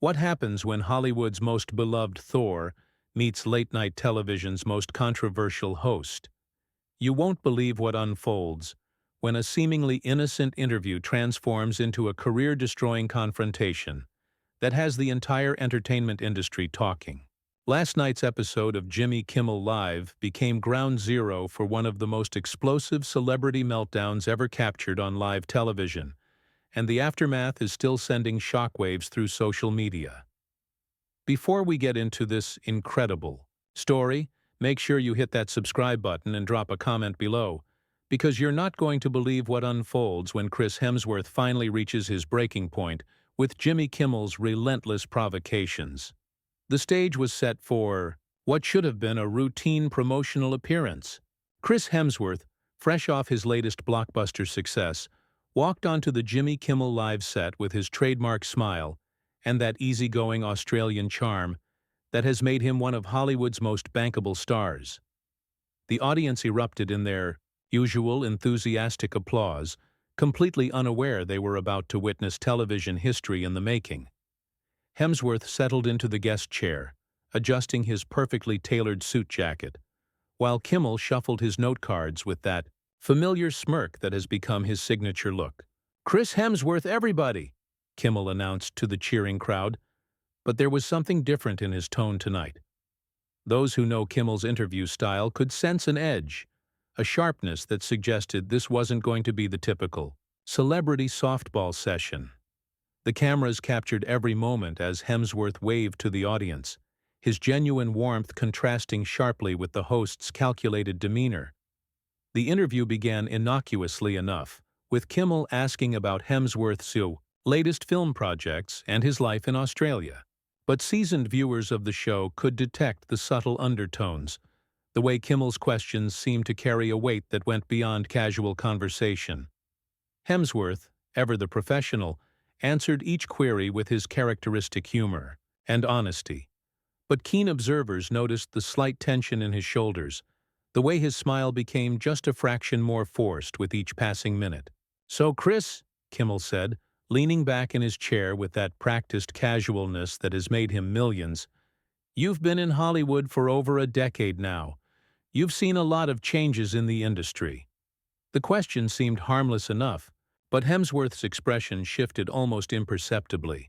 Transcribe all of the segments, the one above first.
What happens when Hollywood's most beloved Thor meets late-night television's most controversial host? You won't believe what unfolds when a seemingly innocent interview transforms into a career-destroying confrontation that has the entire entertainment industry talking. Last night's episode of Jimmy Kimmel Live became ground zero for one of the most explosive celebrity meltdowns ever captured on live television, and the aftermath is still sending shockwaves through social media. Before we get into this incredible story, make sure you hit that subscribe button and drop a comment below, because you're not going to believe what unfolds when Chris Hemsworth finally reaches his breaking point with Jimmy Kimmel's relentless provocations. The stage was set for what should have been a routine promotional appearance. Chris Hemsworth, fresh off his latest blockbuster success, walked onto the Jimmy Kimmel Live set with his trademark smile and that easygoing Australian charm that has made him one of Hollywood's most bankable stars. The audience erupted in their usual enthusiastic applause, completely unaware they were about to witness television history in the making. Hemsworth settled into the guest chair, adjusting his perfectly tailored suit jacket, while Kimmel shuffled his note cards with that familiar smirk that has become his signature look. "Chris Hemsworth, everybody!" Kimmel announced to the cheering crowd, but there was something different in his tone tonight. Those who know Kimmel's interview style could sense an edge, a sharpness that suggested this wasn't going to be the typical celebrity softball session. The cameras captured every moment as Hemsworth waved to the audience, his genuine warmth contrasting sharply with the host's calculated demeanor. The interview began innocuously enough, with Kimmel asking about Hemsworth's latest film projects and his life in Australia. But seasoned viewers of the show could detect the subtle undertones, the way Kimmel's questions seemed to carry a weight that went beyond casual conversation. Hemsworth, ever the professional, answered each query with his characteristic humor and honesty. But keen observers noticed the slight tension in his shoulders, the way his smile became just a fraction more forced with each passing minute. "So, Chris," Kimmel said, leaning back in his chair with that practiced casualness that has made him millions, "you've been in Hollywood for over a decade now. You've seen a lot of changes in the industry." The question seemed harmless enough, but Hemsworth's expression shifted almost imperceptibly.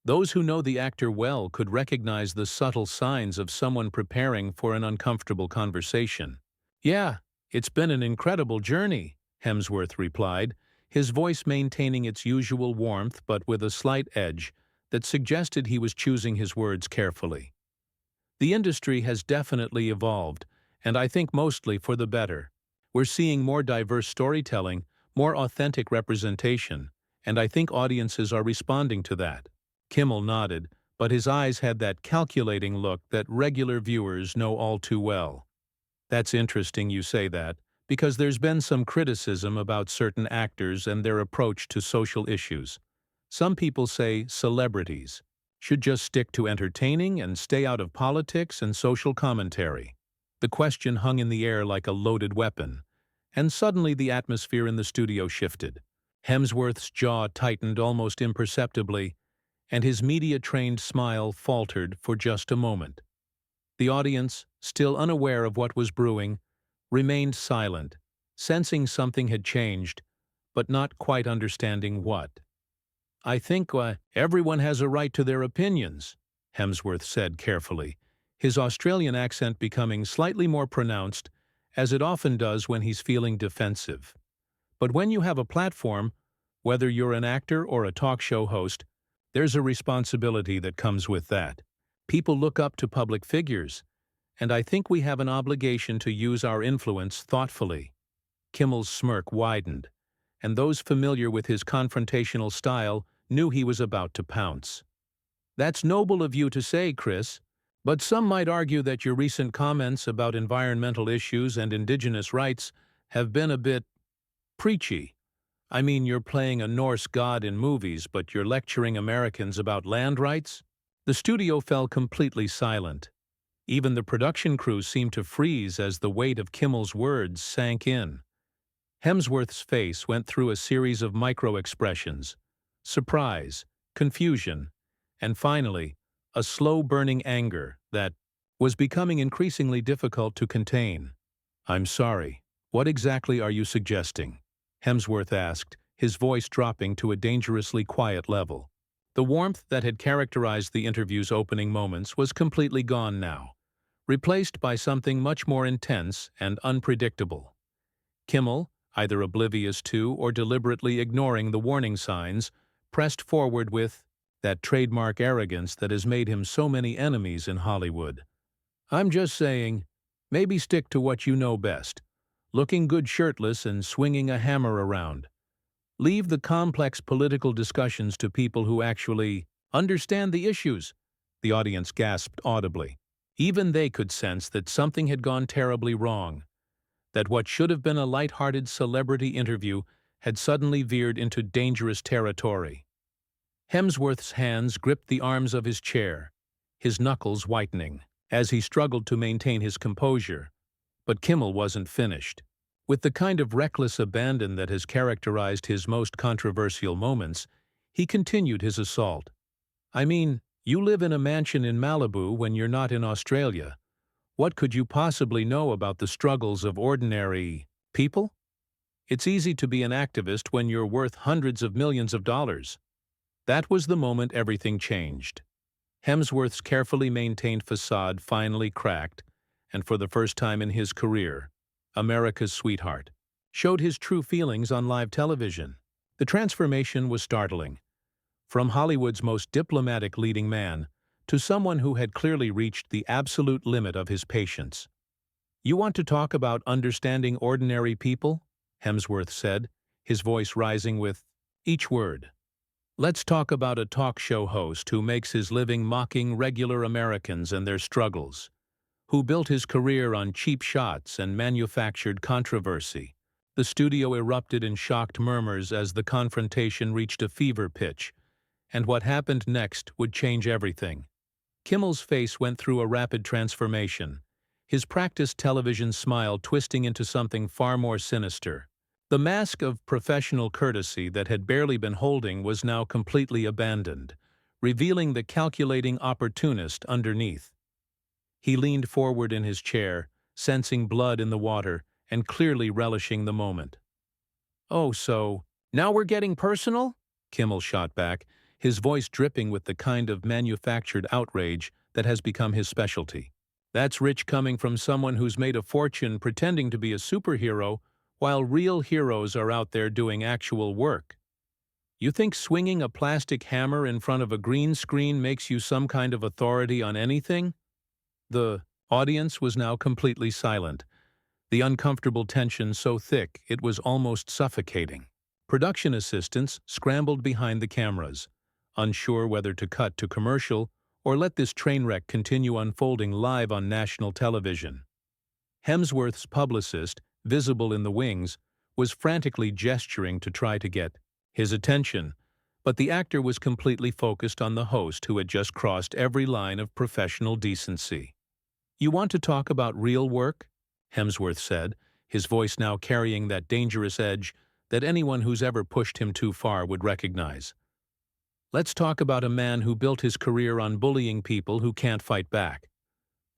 Those who know the actor well could recognize the subtle signs of someone preparing for an uncomfortable conversation. "Yeah, it's been an incredible journey," Hemsworth replied, his voice maintaining its usual warmth but with a slight edge that suggested he was choosing his words carefully. "The industry has definitely evolved, and I think mostly for the better. We're seeing more diverse storytelling, more authentic representation, and I think audiences are responding to that." Kimmel nodded, but his eyes had that calculating look that regular viewers know all too well. "That's interesting you say that, because there's been some criticism about certain actors and their approach to social issues. Some people say celebrities should just stick to entertaining and stay out of politics and social commentary." The question hung in the air like a loaded weapon, and suddenly the atmosphere in the studio shifted. Hemsworth's jaw tightened almost imperceptibly, and his media-trained smile faltered for just a moment. The audience, still unaware of what was brewing, remained silent, sensing something had changed, but not quite understanding what. "I think everyone has a right to their opinions," Hemsworth said carefully, his Australian accent becoming slightly more pronounced, as it often does when he's feeling defensive. "But when you have a platform, whether you're an actor or a talk show host, there's a responsibility that comes with that. People look up to public figures, and I think we have an obligation to use our influence thoughtfully." Kimmel's smirk widened, and those familiar with his confrontational style knew he was about to pounce. "That's noble of you to say, Chris, but some might argue that your recent comments about environmental issues and indigenous rights have been a bit preachy. I mean, you're playing a Norse god in movies, but you're lecturing Americans about land rights?" The studio fell completely silent. Even the production crew seemed to freeze as the weight of Kimmel's words sank in. Hemsworth's face went through a series of micro-expressions: surprise, confusion, and finally, a slow-burning anger that was becoming increasingly difficult to contain. "I'm sorry. What exactly are you suggesting?" Hemsworth asked, his voice dropping to a dangerously quiet level. The warmth that had characterized the interview's opening moments was completely gone now, replaced by something much more intense and unpredictable. Kimmel, either oblivious to or deliberately ignoring the warning signs, pressed forward with that trademark arrogance that has made him so many enemies in Hollywood. "I'm just saying, maybe stick to what you know best. Looking good shirtless and swinging a hammer around. Leave the complex political discussions to people who actually understand the issues." The audience gasped audibly. Even they could sense that something had gone terribly wrong, that what should have been a light-hearted celebrity interview had suddenly veered into dangerous territory. Hemsworth's hands gripped the arms of his chair, his knuckles whitening, as he struggled to maintain his composure. But Kimmel wasn't finished. With the kind of reckless abandon that has characterized his most controversial moments, he continued his assault. "I mean, you live in a mansion in Malibu when you're not in Australia. What could you possibly know about the struggles of ordinary people? It's easy to be an activist when you're worth hundreds of millions of dollars." That was the moment everything changed. Hemsworth's carefully maintained facade finally cracked, and for the first time in his career, America's sweetheart showed his true feelings on live television. The transformation was startling. From Hollywood's most diplomatic leading man to someone who had clearly reached the absolute limit of his patience. "You want to talk about understanding ordinary people?" Hemsworth said, his voice rising with each word. "Let's talk about a talk show host who makes his living mocking regular Americans and their struggles, who built his career on cheap shots and manufactured controversy." The studio erupted in shocked murmurs as the confrontation reached a fever pitch, and what happened next would change everything. Kimmel's face went through a rapid transformation, his practiced television smile twisting into something far more sinister. The mask of professional courtesy that had barely been holding was now completely abandoned, revealing the calculating opportunist underneath. He leaned forward in his chair, sensing blood in the water and clearly relishing the moment. "Oh, so now we're getting personal?" Kimmel shot back, his voice dripping with the kind of manufactured outrage that has become his specialty. "That's rich coming from someone who's made a fortune pretending to be a superhero while real heroes are out there doing actual work. You think swinging a plastic hammer in front of a green screen makes you some kind of authority on anything?" The audience was now completely silent, the uncomfortable tension so thick it was almost suffocating. Production assistants scrambled behind the cameras, unsure whether to cut to commercial or let this train wreck continue unfolding live on national television. Hemsworth's publicist, visible in the wings, was frantically gesturing to try to get his attention, but the actor was completely focused on the host who had just crossed every line of professional decency. "You want to talk about real work?" Hemsworth said, his voice now carrying that dangerous edge that anyone who's ever pushed him too far would recognize. "Let's talk about a man who built his career on bullying people who can't fight back.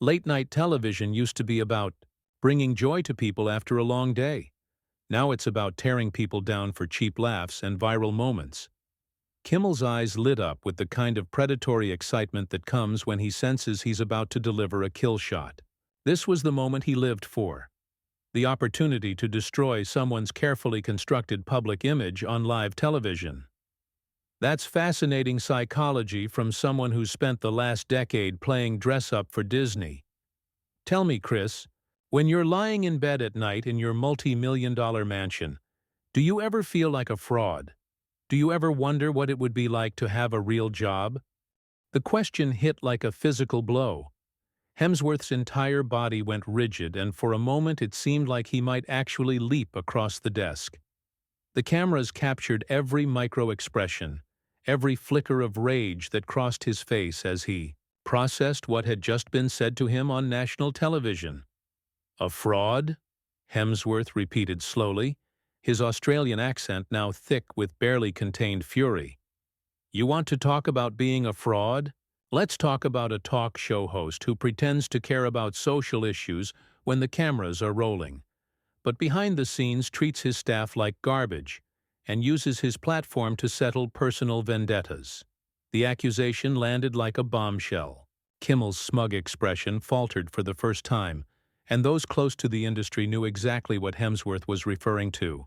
Late-night television used to be about bringing joy to people after a long day. Now it's about tearing people down for cheap laughs and viral moments." Kimmel's eyes lit up with the kind of predatory excitement that comes when he senses he's about to deliver a kill shot. This was the moment he lived for. The opportunity to destroy someone's carefully constructed public image on live television. "That's fascinating psychology from someone who's spent the last decade playing dress-up for Disney. Tell me, Chris, when you're lying in bed at night in your multi-million-dollar mansion, do you ever feel like a fraud? Do you ever wonder what it would be like to have a real job?" The question hit like a physical blow. Hemsworth's entire body went rigid, and for a moment it seemed like he might actually leap across the desk. The cameras captured every micro-expression, every flicker of rage that crossed his face as he processed what had just been said to him on national television. "A fraud?" Hemsworth repeated slowly, his Australian accent now thick with barely contained fury. You want to talk about being a fraud? Let's talk about a talk show host who pretends to care about social issues when the cameras are rolling, but behind the scenes treats his staff like garbage and uses his platform to settle personal vendettas. The accusation landed like a bombshell. Kimmel's smug expression faltered for the first time, and those close to the industry knew exactly what Hemsworth was referring to.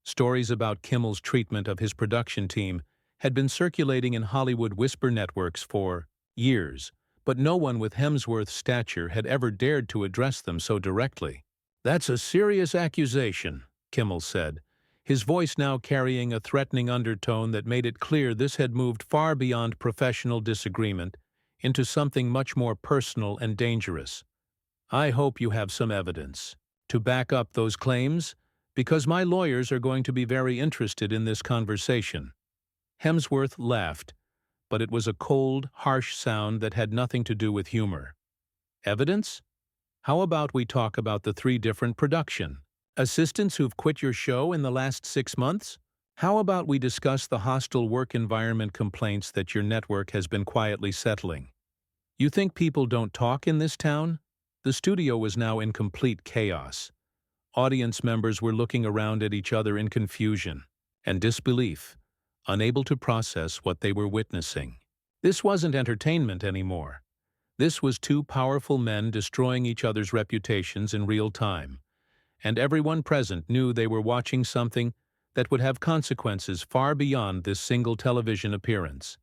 Stories about Kimmel's treatment of his production team had been circulating in Hollywood whisper networks for years, but no one with Hemsworth's stature had ever dared to address them so directly. "That's a serious accusation," Kimmel said, his voice now carrying a threatening undertone that made it clear this had moved far beyond professional disagreement into something much more personal and dangerous. "I hope you have some evidence to back up those claims, because my lawyers are going to be very interested in this conversation." Hemsworth laughed, but it was a cold, harsh sound that had nothing to do with humor. "Evidence? How about we talk about the 3 different production assistants who've quit your show in the last 6 months? How about we discuss the hostile work environment complaints that your network has been quietly settling? You think people don't talk in this town?" The studio was now in complete chaos. Audience members were looking around at each other in confusion and disbelief, unable to process what they were witnessing. This wasn't entertainment anymore. This was 2 powerful men destroying each other's reputations in real time, and everyone present knew they were watching something that would have consequences far beyond this single television appearance.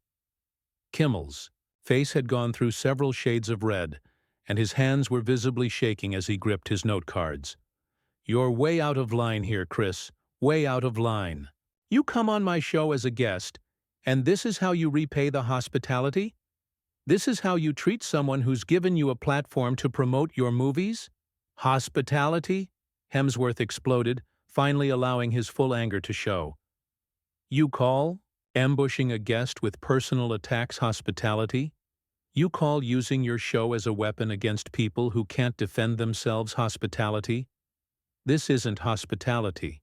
Kimmel's face had gone through several shades of red, and his hands were visibly shaking as he gripped his note cards. "You're way out of line here, Chris. Way out of line. You come on my show as a guest, and this is how you repay the hospitality? This is how you treat someone who's given you a platform to promote your movies? Hospitality?" Hemsworth exploded, finally allowing his full anger to show. "You call ambushing a guest with personal attacks hospitality? You call using your show as a weapon against people who can't defend themselves hospitality? This isn't hospitality.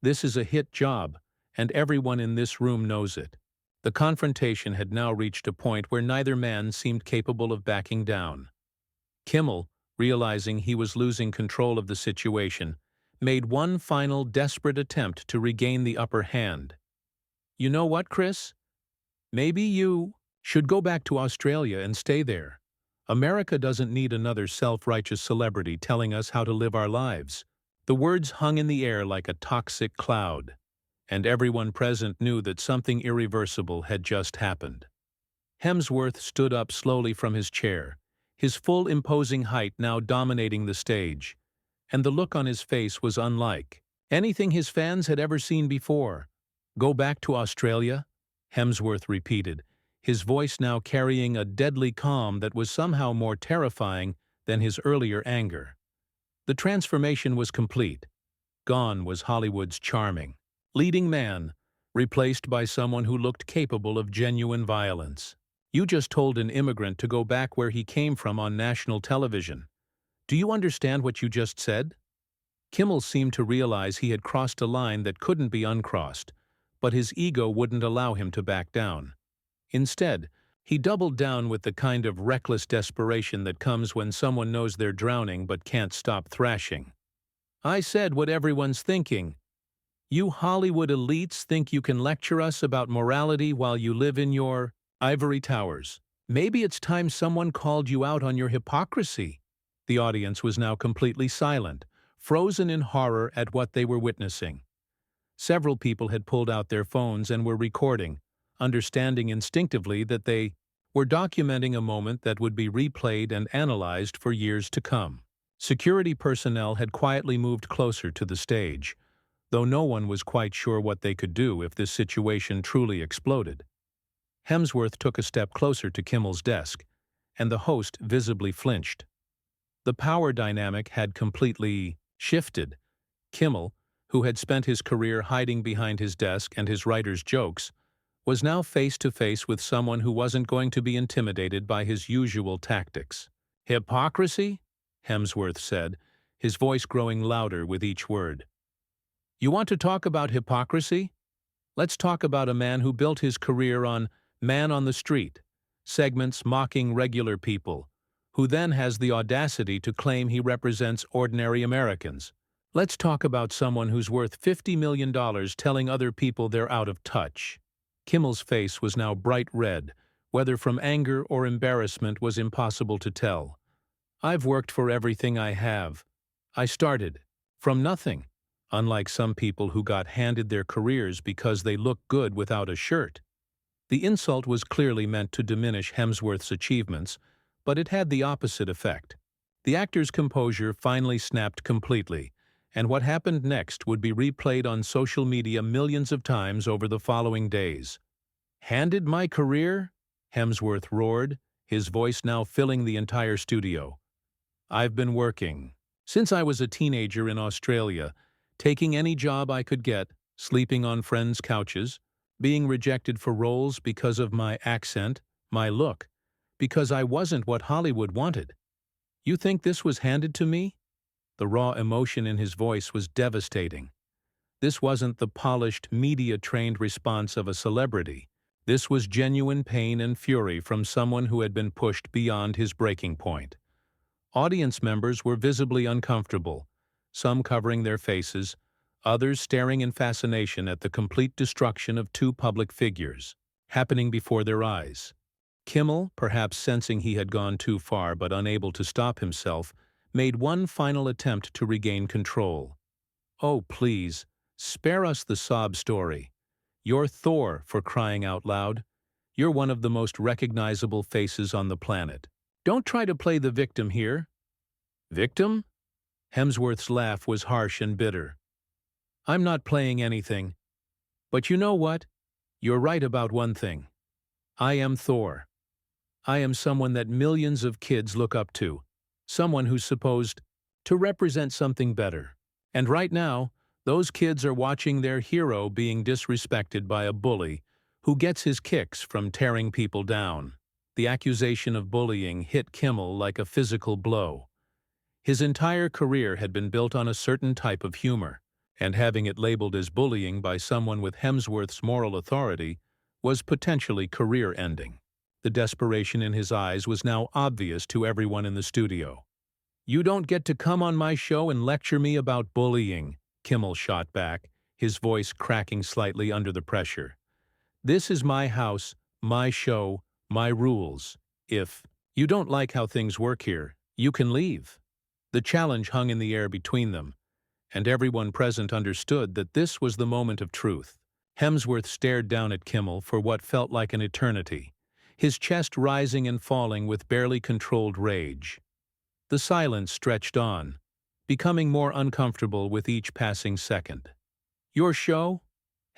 This is a hit job, and everyone in this room knows it." The confrontation had now reached a point where neither man seemed capable of backing down. Kimmel, realizing he was losing control of the situation, made one final desperate attempt to regain the upper hand. "You know what, Chris? Maybe you should go back to Australia and stay there. America doesn't need another self-righteous celebrity telling us how to live our lives." The words hung in the air like a toxic cloud, and everyone present knew that something irreversible had just happened. Hemsworth stood up slowly from his chair, his full imposing height now dominating the stage, and the look on his face was unlike anything his fans had ever seen before. "Go back to Australia?" Hemsworth repeated, his voice now carrying a deadly calm that was somehow more terrifying than his earlier anger. The transformation was complete. Gone was Hollywood's charming leading man, replaced by someone who looked capable of genuine violence. "You just told an immigrant to go back where he came from on national television. Do you understand what you just said?" Kimmel seemed to realize he had crossed a line that couldn't be uncrossed, but his ego wouldn't allow him to back down. Instead, he doubled down with the kind of reckless desperation that comes when someone knows they're drowning but can't stop thrashing. "I said what everyone's thinking. You Hollywood elites think you can lecture us about morality while you live in your ivory towers. Maybe it's time someone called you out on your hypocrisy." The audience was now completely silent, frozen in horror at what they were witnessing. Several people had pulled out their phones and were recording, understanding instinctively that they were documenting a moment that would be replayed and analyzed for years to come. Security personnel had quietly moved closer to the stage, though no one was quite sure what they could do if this situation truly exploded. Hemsworth took a step closer to Kimmel's desk, and the host visibly flinched. The power dynamic had completely shifted. Kimmel, who had spent his career hiding behind his desk and his writer's jokes, was now face to face with someone who wasn't going to be intimidated by his usual tactics. "Hypocrisy?" Hemsworth said, his voice growing louder with each word. "You want to talk about hypocrisy? Let's talk about a man who built his career on Man on the Street, segments mocking regular people, who then has the audacity to claim he represents ordinary Americans. Let's talk about someone who's worth $50 million telling other people they're out of touch. Kimmel's face was now bright red. Whether from anger or embarrassment was impossible to tell. I've worked for everything I have. I started from nothing, unlike some people who got handed their careers because they look good without a shirt. The insult was clearly meant to diminish Hemsworth's achievements, but it had the opposite effect. The actor's composure finally snapped completely, and what happened next would be replayed on social media millions of times over the following days. "Handed my career?" Hemsworth roared, his voice now filling the entire studio. "I've been working since I was a teenager in Australia, taking any job I could get, sleeping on friends' couches, being rejected for roles because of my accent, my look, because I wasn't what Hollywood wanted. You think this was handed to me?" The raw emotion in his voice was devastating. This wasn't the polished, media-trained response of a celebrity. This was genuine pain and fury from someone who had been pushed beyond his breaking point. Audience members were visibly uncomfortable, some covering their faces, others staring in fascination at the complete destruction of two public figures, happening before their eyes. Kimmel, perhaps sensing he had gone too far but unable to stop himself, made one final attempt to regain control. "Oh, please, spare us the sob story. You're Thor, for crying out loud. You're one of the most recognizable faces on the planet. Don't try to play the victim here." "Victim?" Hemsworth's laugh was harsh and bitter. "I'm not playing anything. But you know what? You're right about one thing. I am Thor. I am someone that millions of kids look up to, someone who's supposed to represent something better. And right now, those kids are watching their hero being disrespected by a bully who gets his kicks from tearing people down." The accusation of bullying hit Kimmel like a physical blow. His entire career had been built on a certain type of humor, and having it labeled as bullying by someone with Hemsworth's moral authority was potentially career-ending. The desperation in his eyes was now obvious to everyone in the studio. "You don't get to come on my show and lecture me about bullying," Kimmel shot back, his voice cracking slightly under the pressure. "This is my house, my show, my rules. If you don't like how things work here, you can leave." The challenge hung in the air between them, and everyone present understood that this was the moment of truth. Hemsworth stared down at Kimmel for what felt like an eternity, his chest rising and falling with barely controlled rage. The silence stretched on, becoming more uncomfortable with each passing second. "Your show?"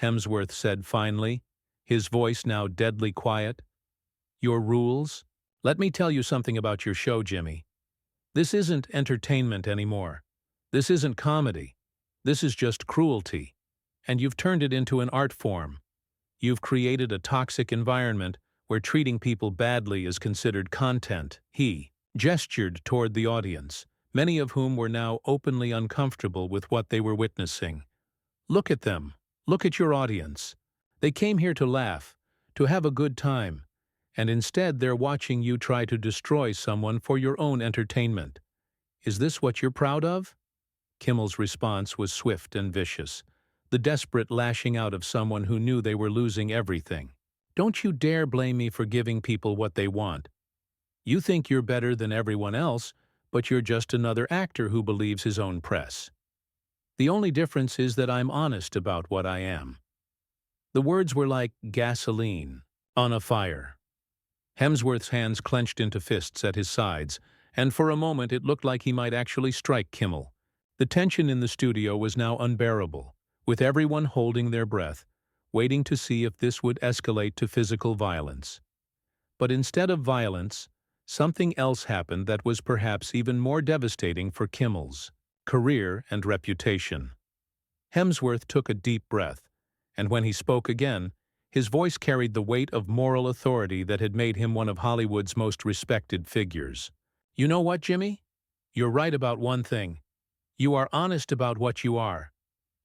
Hemsworth said finally, his voice now deadly quiet. "Your rules? Let me tell you something about your show, Jimmy. This isn't entertainment anymore. This isn't comedy. This is just cruelty. And you've turned it into an art form. You've created a toxic environment where treating people badly is considered content." He gestured toward the audience, many of whom were now openly uncomfortable with what they were witnessing. "Look at them. Look at your audience. They came here to laugh, to have a good time, and instead they're watching you try to destroy someone for your own entertainment. Is this what you're proud of?" Kimmel's response was swift and vicious, the desperate lashing out of someone who knew they were losing everything. "Don't you dare blame me for giving people what they want. You think you're better than everyone else, but you're just another actor who believes his own press. The only difference is that I'm honest about what I am." The words were like gasoline on a fire. Hemsworth's hands clenched into fists at his sides, and for a moment it looked like he might actually strike Kimmel. The tension in the studio was now unbearable, with everyone holding their breath, waiting to see if this would escalate to physical violence. But instead of violence, something else happened that was perhaps even more devastating for Kimmel's career and reputation. Hemsworth took a deep breath, and when he spoke again, his voice carried the weight of moral authority that had made him one of Hollywood's most respected figures. "You know what, Jimmy? You're right about one thing. You are honest about what you are.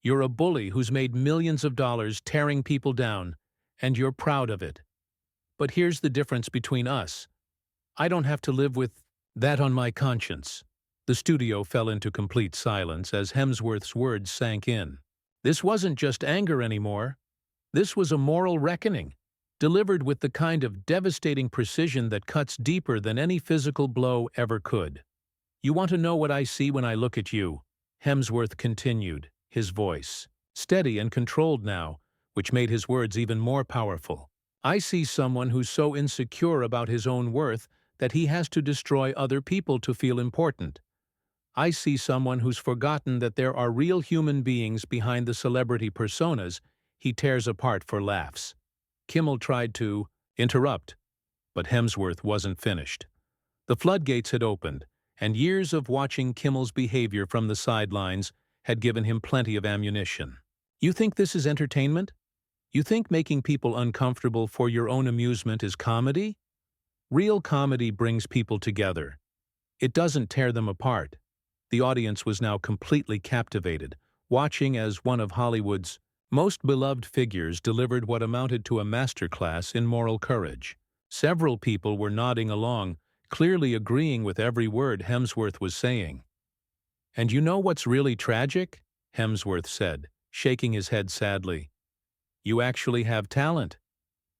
You're a bully who's made millions of dollars tearing people down, and you're proud of it. But here's the difference between us. I don't have to live with that on my conscience." The studio fell into complete silence as Hemsworth's words sank in. This wasn't just anger anymore. This was a moral reckoning, delivered with the kind of devastating precision that cuts deeper than any physical blow ever could. "You want to know what I see when I look at you?" Hemsworth continued, his voice steady and controlled now, which made his words even more powerful. "I see someone who's so insecure about his own worth that he has to destroy other people to feel important. I see someone who's forgotten that there are real human beings behind the celebrity personas he tears apart for laughs." Kimmel tried to interrupt, but Hemsworth wasn't finished. The floodgates had opened, and years of watching Kimmel's behavior from the sidelines had given him plenty of ammunition. "You think this is entertainment? You think making people uncomfortable for your own amusement is comedy? Real comedy brings people together. It doesn't tear them apart." The audience was now completely captivated, watching as one of Hollywood's most beloved figures delivered what amounted to a masterclass in moral courage. Several people were nodding along, clearly agreeing with every word Hemsworth was saying. "And you know what's really tragic?" Hemsworth said, shaking his head sadly. "You actually have talent.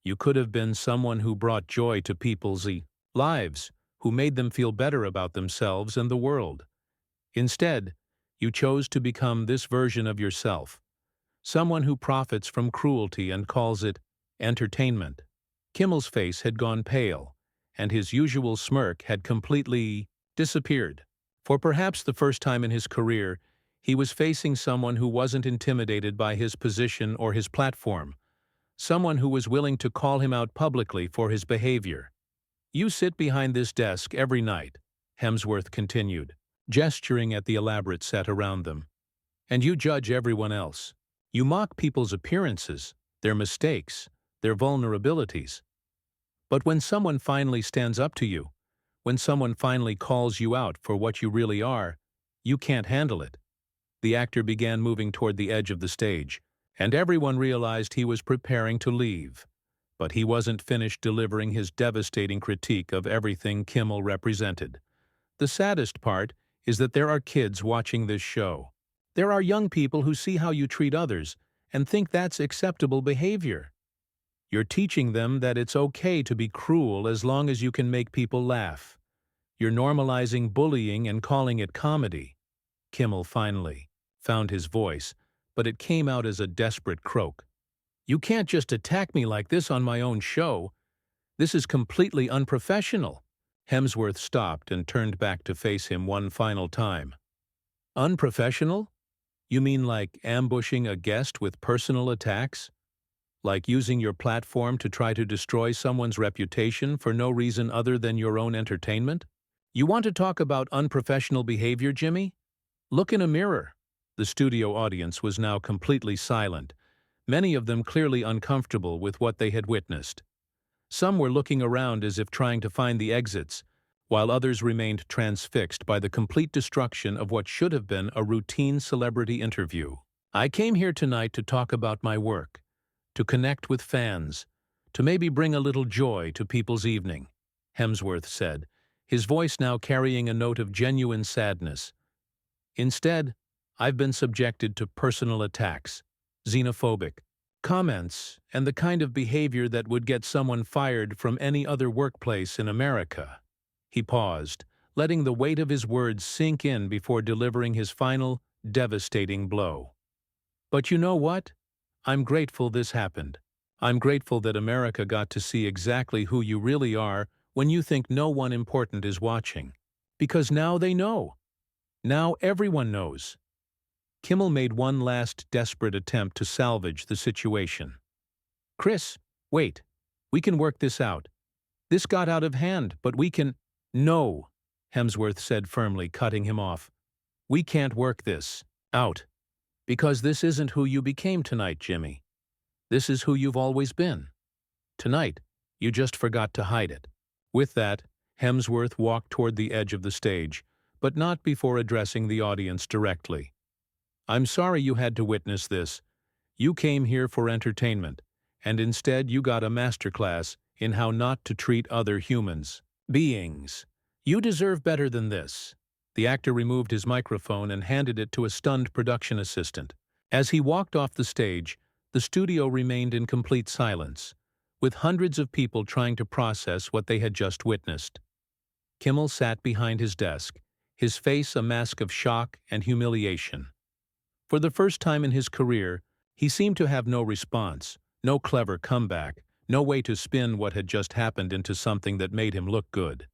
You could have been someone who brought joy to people's lives, who made them feel better about themselves and the world. Instead, you chose to become this version of yourself, someone who profits from cruelty and calls it entertainment." Kimmel's face had gone pale, and his usual smirk had completely disappeared. For perhaps the first time in his career, he was facing someone who wasn't intimidated by his position or his platform, someone who was willing to call him out publicly for his behavior. "You sit behind this desk every night," Hemsworth continued, gesturing at the elaborate set around them, "and you judge everyone else. You mock people's appearances, their mistakes, their vulnerabilities. But when someone finally stands up to you, when someone finally calls you out for what you really are, you can't handle it." The actor began moving toward the edge of the stage, and everyone realized he was preparing to leave. But he wasn't finished delivering his devastating critique of everything Kimmel represented. "The saddest part is that there are kids watching this show. There are young people who see how you treat others and think that's acceptable behavior. You're teaching them that it's okay to be cruel as long as you can make people laugh. You're normalizing bullying and calling it comedy." Kimmel finally found his voice, but it came out as a desperate croak. "You can't just attack me like this on my own show. This is completely unprofessional." Hemsworth stopped and turned back to face him one final time. "Unprofessional? You mean like ambushing a guest with personal attacks? Like using your platform to try to destroy someone's reputation for no reason other than your own entertainment? You want to talk about unprofessional behavior, Jimmy? Look in a mirror." The studio audience was now completely silent, many of them clearly uncomfortable with what they had witnessed. Some were looking around as if trying to find the exits, while others remained transfixed by the complete destruction of what should have been a routine celebrity interview. "I came here tonight to talk about my work, to connect with fans, to maybe bring a little joy to people's evening," Hemsworth said, his voice now carrying a note of genuine sadness. "Instead, I've been subjected to personal attacks, xenophobic comments, and the kind of behavior that would get someone fired from any other workplace in America." He paused, letting the weight of his words sink in before delivering his final, devastating blow. "But you know what? I'm grateful this happened. I'm grateful that America got to see exactly who you really are when you think no one important is watching. Because now they know. Now everyone knows." Kimmel made one last desperate attempt to salvage the situation. "Chris, wait. We can work this out. This got out of hand, but we can—" "No," Hemsworth said firmly, cutting him off. "We can't work this out. Because this isn't who you became tonight, Jimmy. This is who you've always been. Tonight, you just forgot to hide it." With that, Hemsworth walked toward the edge of the stage, but not before addressing the audience directly. I'm sorry you had to witness this. You came here for entertainment, and instead you got a masterclass in how not to treat other humans beings. You deserve better than this." The actor removed his microphone and handed it to a stunned production assistant. As he walked off the stage, the studio remained in complete silence, with hundreds of people trying to process what they had just witnessed. Kimmel sat behind his desk, his face a mask of shock and humiliation. For the first time in his career, he seemed to have no response, no clever comeback, no way to spin what had just happened into something that made him look good.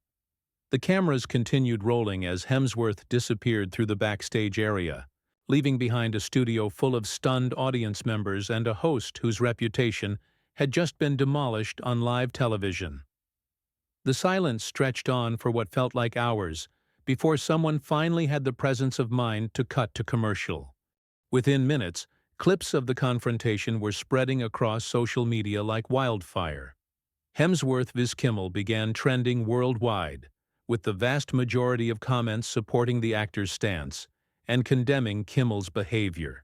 The cameras continued rolling as Hemsworth disappeared through the backstage area, leaving behind a studio full of stunned audience members and a host whose reputation had just been demolished on live television. The silence stretched on for what felt like hours before someone finally had the presence of mind to cut to commercial. Within minutes, clips of the confrontation were spreading across social media like wildfire. Hemsworth vs. Kimmel began trending worldwide, with the vast majority of comments supporting the actor's stance and condemning Kimmel's behavior.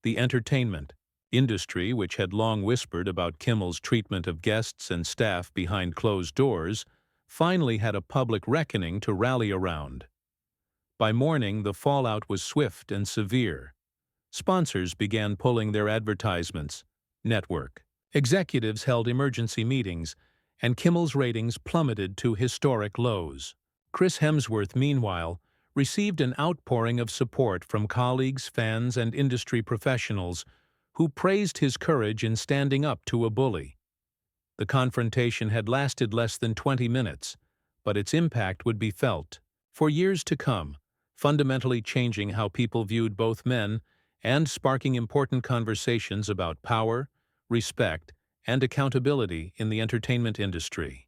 The entertainment industry, which had long whispered about Kimmel's treatment of guests and staff behind closed doors, finally had a public reckoning to rally around. By morning, the fallout was swift and severe. Sponsors began pulling their advertisements. Network executives held emergency meetings, and Kimmel's ratings plummeted to historic lows. Chris Hemsworth, meanwhile, received an outpouring of support from colleagues, fans, and industry professionals who praised his courage in standing up to a bully. The confrontation had lasted less than 20 minutes, but its impact would be felt for years to come, fundamentally changing how people viewed both men and sparking important conversations about power, respect, and accountability in the entertainment industry.